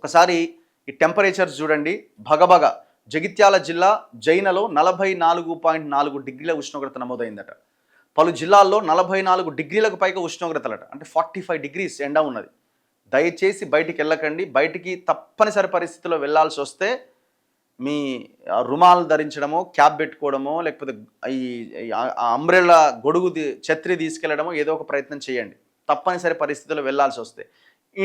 ఒకసారి ఈ టెంపరేచర్స్ చూడండి. భగభగ జగిత్యాల జిల్లా జైనలో 44.4 డిగ్రీల ఉష్ణోగ్రత నమోదైందట. పలు జిల్లాల్లో 44 డిగ్రీలకు పైగా ఉష్ణోగ్రతలట. అంటే 45 డిగ్రీస్ ఎండ ఉన్నది. దయచేసి బయటికి వెళ్ళకండి. బయటికి తప్పనిసరి పరిస్థితుల్లో వెళ్ళాల్సి వస్తే మీ రుమాలు ధరించడమో, క్యాప్ పెట్టుకోవడమో, లేకపోతే ఈ అంబ్రెల్లా గొడుగు ఛత్రి తీసుకెళ్లడమో ఏదో ఒక ప్రయత్నం చేయండి. తప్పనిసరి పరిస్థితుల్లో వెళ్ళాల్సి వస్తే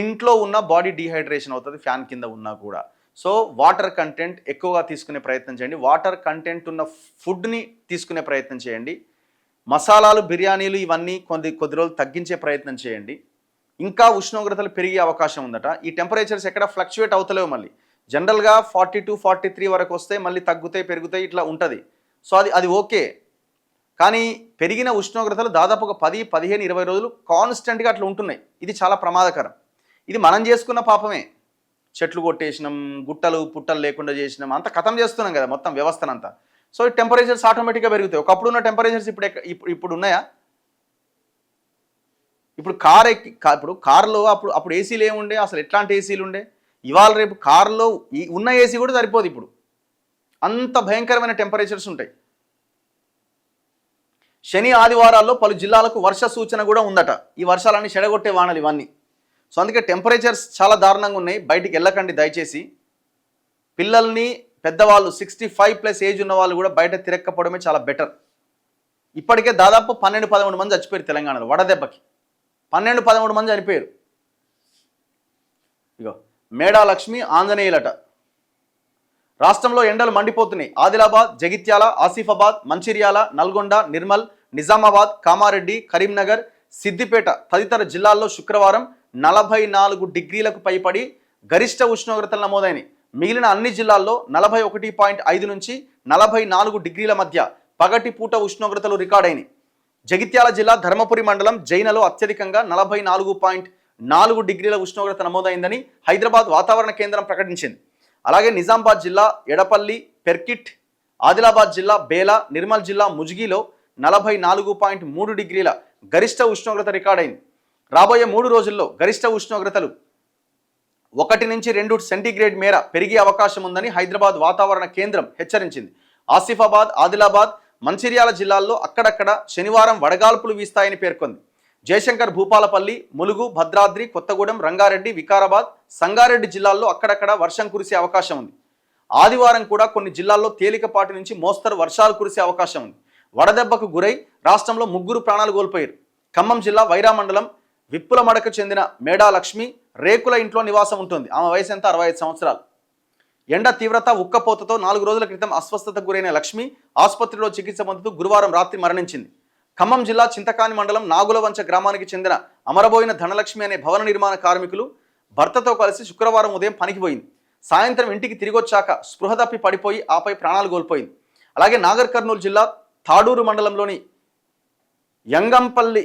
ఇంట్లో ఉన్న బాడీ డీహైడ్రేషన్ అవుతుంది ఫ్యాన్ కింద ఉన్నా కూడా. సో వాటర్ కంటెంట్ ఎక్కువగా తీసుకునే ప్రయత్నం చేయండి. వాటర్ కంటెంట్ ఉన్న ఫుడ్ని తీసుకునే ప్రయత్నం చేయండి. మసాలాలు, బిర్యానీలు ఇవన్నీ కొద్ది రోజులు తగ్గించే ప్రయత్నం చేయండి. ఇంకా ఉష్ణోగ్రతలు పెరిగే అవకాశం ఉందట. ఈ టెంపరేచర్స్ ఎక్కడ ఫ్లక్చువేట్ అవుతలేవు. మళ్ళీ జనరల్గా 42, 43 వరకు వస్తే మళ్ళీ తగ్గుతాయి, పెరుగుతాయి, ఇట్లా ఉంటుంది. సో అది ఓకే. కానీ పెరిగిన ఉష్ణోగ్రతలు దాదాపు ఒక 10, 15, 20 రోజులు కాన్స్టెంట్గా అట్లా ఉంటున్నాయి. ఇది చాలా ప్రమాదకరం. ఇది మనం చేసుకున్న పాపమే. చెట్లు కొట్టేసినాం, గుట్టలు పుట్టలు లేకుండా చేసినాం, అంత ఖతం చేస్తున్నాం కదా మొత్తం వ్యవస్థనంతా. సో ఈ టెంపరేచర్స్ ఆటోమేటిక్గా పెరుగుతాయి. ఒకప్పుడు ఉన్న టెంపరేచర్స్ ఇప్పుడు ఉన్నాయా? ఇప్పుడు ఇప్పుడు కార్లో అప్పుడు ఏసీలు ఏముండే, అసలు ఎట్లాంటి ఏసీలు ఉండే? ఇవాళ రేపు కార్లో ఉన్న ఏసీ కూడా సరిపోదు. ఇప్పుడు అంత భయంకరమైన టెంపరేచర్స్ ఉంటాయి. శని ఆదివారాల్లో పలు జిల్లాలకు వర్ష సూచన కూడా ఉందట. ఈ వర్షాలన్నీ చెడగొట్టే వానలు ఇవన్నీ. సో అందుకే టెంపరేచర్స్ చాలా దారుణంగా ఉన్నాయి. బయటికి వెళ్ళకండి దయచేసి. పిల్లల్ని, పెద్దవాళ్ళు 65+ ఏజ్ ఉన్న వాళ్ళు కూడా బయట తిరగకపోవడమే చాలా బెటర్. ఇప్పటికే దాదాపు 12-13 మంది చచ్చిపోయారు తెలంగాణలో వడదెబ్బకి. 12-13 మంది చనిపోయారు. ఇగో మేడా లక్ష్మి ఆంజనేయులట. రాష్ట్రంలో ఎండలు మండిపోతున్నాయి. ఆదిలాబాద్, జగిత్యాల, ఆసిఫాబాద్, మంచిర్యాల, నల్గొండ, నిర్మల్, నిజామాబాద్, కామారెడ్డి, కరీంనగర్, సిద్దిపేట తదితర జిల్లాల్లో శుక్రవారం 44 డిగ్రీలకు పైబడి గరిష్ట ఉష్ణోగ్రతలు నమోదైనవి. మిగిలిన అన్ని జిల్లాల్లో 41.5 నుంచి 44 డిగ్రీల మధ్య పగటి పూట ఉష్ణోగ్రతలు రికార్డైనవి. జగిత్యాల జిల్లా ధర్మపురి మండలం జైనలో అత్యధికంగా 44.4 డిగ్రీల ఉష్ణోగ్రత నమోదైందని హైదరాబాద్ వాతావరణ కేంద్రం ప్రకటించింది. అలాగే నిజామాబాద్ జిల్లా ఎడపల్లి, పెర్కిట్, ఆదిలాబాద్ జిల్లా బేలా, నిర్మల్ జిల్లా ముజ్గిలో 44.3 డిగ్రీల గరిష్ట ఉష్ణోగ్రత రికార్డైంది. రాబోయే 3 రోజుల్లో గరిష్ట ఉష్ణోగ్రతలు 1 నుంచి 2 సెంటీగ్రేడ్ మేర పెరిగే అవకాశం ఉందని హైదరాబాద్ వాతావరణ కేంద్రం హెచ్చరించింది. ఆసిఫాబాద్, ఆదిలాబాద్, మంచిర్యాల జిల్లాల్లో అక్కడక్కడ శనివారం వడగాల్పులు వీస్తాయని పేర్కొంది. జయశంకర్, భూపాలపల్లి, ములుగు, భద్రాద్రి, కొత్తగూడెం, రంగారెడ్డి, వికారాబాద్, సంగారెడ్డి జిల్లాల్లో అక్కడక్కడ వర్షం కురిసే అవకాశం ఉంది. ఆదివారం కూడా కొన్ని జిల్లాల్లో తేలికపాటి నుంచి మోస్తరు వర్షాలు కురిసే అవకాశం ఉంది. వడదెబ్బకు గురై రాష్ట్రంలో 3 ప్రాణాలు కోల్పోయారు. ఖమ్మం జిల్లా వైరా మండలం విప్పులమడకు చెందిన మేడా లక్ష్మి రేకుల ఇంట్లో నివాసం ఉంటుంది. ఆమె వయసు ఎంత? 65 సంవత్సరాలు. ఎండ తీవ్రత, ఉక్కపోతతో 4 రోజుల క్రితం అస్వస్థతకు గురైన లక్ష్మి ఆసుపత్రిలో చికిత్స పొందుతూ గురువారం రాత్రి మరణించింది. ఖమ్మం జిల్లా చింతకాని మండలం నాగులవంచ గ్రామానికి చెందిన అమరబోయిన ధనలక్ష్మి అనే భవన నిర్మాణ కార్మికులు భర్తతో కలిసి శుక్రవారం ఉదయం పనికి పోయింది. సాయంత్రం ఇంటికి తిరిగొచ్చాక స్పృహ తప్పి పడిపోయి ఆపై ప్రాణాలు కోల్పోయింది. అలాగే నాగర్ కర్నూలు జిల్లా తాడూరు మండలంలోని యంగంపల్లి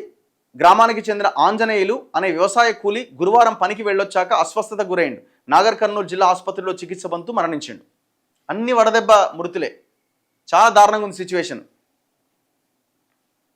గ్రామానికి చెందిన ఆంజనేయులు అనే వ్యవసాయ కూలి గురువారం పనికి వెళ్ళొచ్చాక అస్వస్థతకు గురైండు. నాగర్ కర్నూలు జిల్లా ఆసుపత్రిలో చికిత్స పొందుతూ మరణించిండు. అన్ని వడదెబ్బ మృతులే. చాలా దారుణంగా ఉంది సిచ్యువేషన్.